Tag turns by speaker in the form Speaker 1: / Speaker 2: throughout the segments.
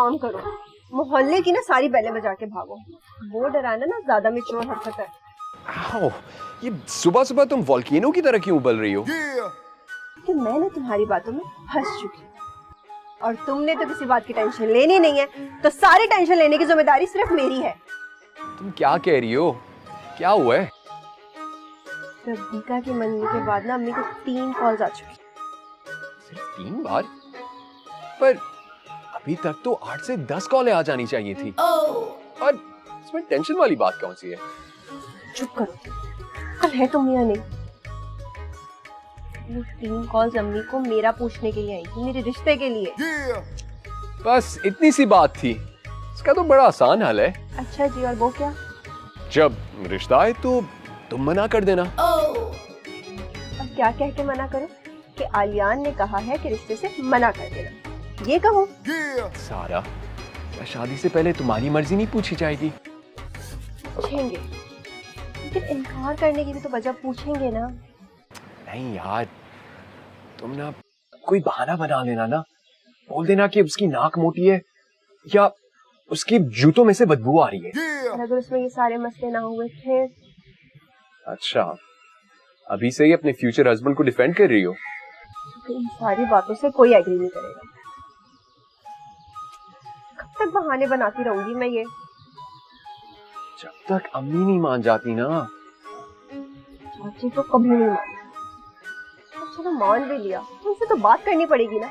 Speaker 1: काम करो, मोहल्ले की ना सारी बैलें बजा के भागो। वो डराना ना ज्यादा मैच्योर हरकत है।
Speaker 2: आओ, ये सुबह सुबह तुम वोल्केनो की तरह क्यों उबल रही हो?
Speaker 1: कि मैं ना तुम्हारी बातों में फंस चुकी हूँ और तुमने तो किसी बात की टेंशन लेनी नहीं है, तो सारी टेंशन लेने की जिम्मेदारी सिर्फ मेरी है।
Speaker 2: तुम क्या कह रही हो? क्या हुआ है?
Speaker 1: रब्बिका की मंगनी के बाद ना अम्मी को 3 कॉल्स आ चुकी।
Speaker 2: सिर्फ 3 बार? पर अभी तक तो 8 से 10 कॉलें आ जानी चाहिए थी। और इसमें टेंशन वाली बात कौन सी है?
Speaker 1: चुप करो, कल है तुम यहाँ नहीं। वो 3 कॉल्स अम्मी को मेरा पूछने के लिए आई थी, मेरे रिश्ते के लिए।
Speaker 2: बस इतनी सी बात थी, इसका तो बड़ा आसान हल है।
Speaker 1: अच्छा जी, और वो क्या?
Speaker 2: जब रिश्ता आए तो तुम मना कर देना।
Speaker 1: और क्या कह के मना करो? कि आलियान ने कहा है कि रिश्ते से मना कर देना, ये कहो?
Speaker 2: सारा, क्या शादी से पहले तुम्हारी मर्जी नहीं पूछी जाएगी?
Speaker 1: पूछेंगे, लेकिन इनकार करने की भी तो वजह पूछेंगे ना।
Speaker 2: नहीं यार, तुम ना कोई बहाना बना लेना ना, बोल देना कि उसकी नाक मोटी है या उसके जूतों में से बदबू आ रही है।
Speaker 1: और अगर उसमें ये सारे मसले ना हुए फिर?
Speaker 2: अच्छा, अभी से ही अपने फ्यूचर हस्बैंड को डिफेंड कर रही हो?
Speaker 1: तो इन सारी बातों से कोई एग्री नहीं करेगा। कब तक बहाने बनाती रहूंगी मैं ये?
Speaker 2: जब तक अम्मी नहीं मान जाती ना।
Speaker 1: चाची तो कभी नहीं मानी। चलो मान भी लिया, तो उनसे तो बात करनी पड़ेगी ना।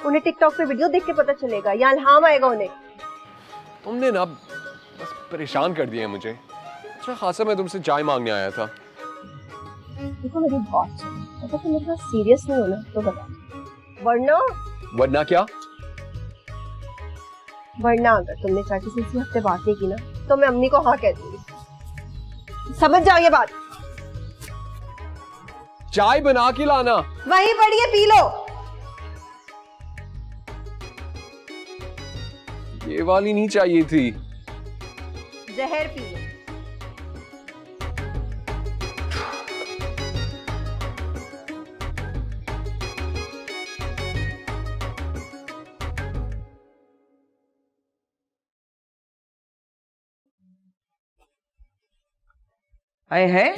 Speaker 1: उन्हें टिकटॉक पे वीडियो देख के पता चलेगा या इल्हाम आएगा उन्हें।
Speaker 2: तुमने ना बस परेशान कर दिया मुझे। अच्छा खासा मैं तुमसे चाय मांगने आया था।
Speaker 1: देखो मेरी बात सुनो, अगर तुम मेरे साथ सीरियस नहीं हो ना तो बता, वरना
Speaker 2: क्या?
Speaker 1: वरना अगर तुमने चाची से इसी हफ्ते बात नहीं की ना तो मैं अम्मी को हाँ कह दूंगी। समझ जाओ ये बात।
Speaker 2: चाय बना के लाना।
Speaker 1: वहीं पड़ी है, पी लो।
Speaker 2: ये वाली नहीं चाहिए थी।
Speaker 1: जहर पी लो।
Speaker 3: आए है,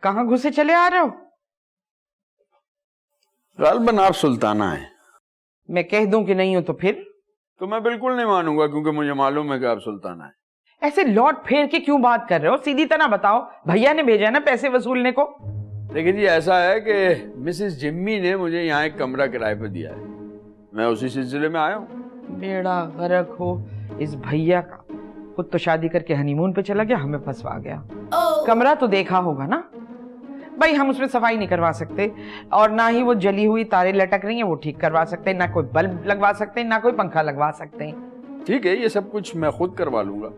Speaker 3: कहाँ घुसे चले आ रहे हो?
Speaker 4: गालबन आप सुल्ताना है।
Speaker 3: मैं कह दूं कि नहीं हो तो फिर?
Speaker 4: तो मैं बिल्कुल नहीं मानूंगा, क्योंकि मुझे मालूम है कि आप सुल्ताना है।
Speaker 3: ऐसे लौट फेर के क्यों बात कर रहे हो? सीधी तरह बताओ, भैया ने भेजा है ना पैसे वसूलने को।
Speaker 4: देखिए जी, ऐसा है कि मिसेस जिम्मी ने मुझे यहाँ एक कमरा किराए पर दिया है, मैं उसी सिलसिले में आया हूँ।
Speaker 3: बेड़ा गर्क हो इस भैया का, खुद तो शादी करके हनीमून पे चला गया, हमें फंसवा गया। कमरा तो देखा होगा ना भाई, हम उसमें सफाई नहीं करवा सकते और ना ही वो जली हुई तारे लटक रही हैं वो ठीक करवा सकते हैं, ना कोई बल्ब लगवा सकते हैं, ना कोई पंखा लगवा सकते हैं।
Speaker 4: ठीक है, ये सब कुछ मैं खुद करवा लूंगा,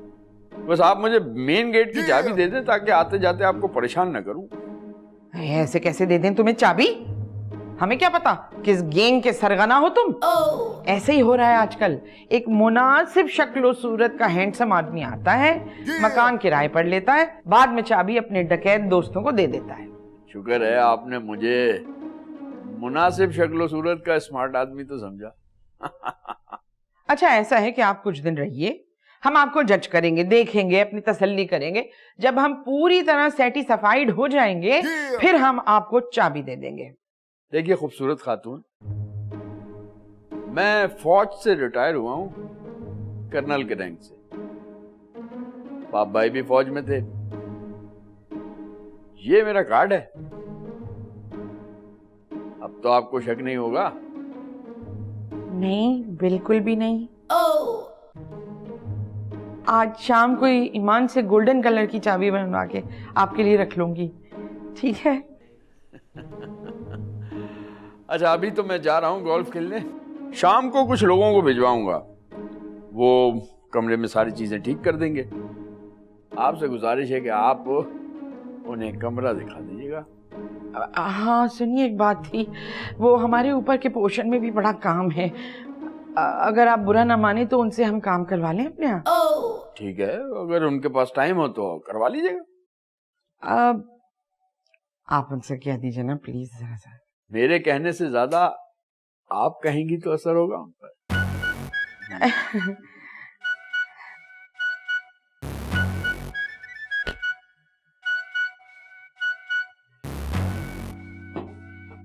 Speaker 4: बस आप मुझे मेन गेट की चाबी दे दें ताकि आते जाते आपको परेशान न करूं।
Speaker 3: ऐसे कैसे दे दें तुम्हें चाबी? हमें क्या पता किस गैंग के सरगना हो तुम। ऐसे ही हो रहा है आजकल, एक मुनासिब शक्ल सूरत का हैंडसम आदमी आता है, मकान किराए पर लेता है, बाद में चाबी अपने डकैत दोस्तों को दे देता है।
Speaker 4: शुक्र है आपने मुझे मुनासिब शक्ल सूरत का स्मार्ट आदमी तो समझा।
Speaker 3: अच्छा ऐसा है कि आप कुछ दिन रहिए, हम आपको जज करेंगे, देखेंगे, अपनी तसल्ली करेंगे। जब हम पूरी तरह सेटिस्फाइड हो जाएंगे फिर हम आपको चाबी दे देंगे।
Speaker 4: देखिए खूबसूरत खातून, मैं फौज से रिटायर हुआ हूं, कर्नल के रैंक से। बाप भाई भी फौज में थे। ये मेरा कार्ड है। अब तो आपको शक नहीं होगा?
Speaker 3: नहीं, बिल्कुल भी नहीं। आज शाम को ईमान से गोल्डन कलर की चाबी बनवा के आपके लिए रख लूंगी, ठीक है?
Speaker 4: अच्छा अभी तो मैं जा रहा हूं गोल्फ खेलने, शाम को कुछ लोगों को भिजवाऊंगा, वो कमरे में सारी चीजें ठीक कर देंगे। आपसे गुजारिश है कि आप उन्हें कमरा दिखा दीजिएगा।
Speaker 3: हाँ सुनिए, एक बात थी, वो हमारे ऊपर के पोर्शन में भी बड़ा काम है, अगर आप बुरा ना माने तो उनसे हम काम करवा लें अपने यहाँ।
Speaker 4: ठीक है, अगर उनके पास टाइम हो तो करवा लीजिएगा।
Speaker 3: आप उनसे कह दीजिए ना प्लीज। जरा सा
Speaker 4: मेरे कहने से ज्यादा आप कहेंगी तो असर होगा उन पर।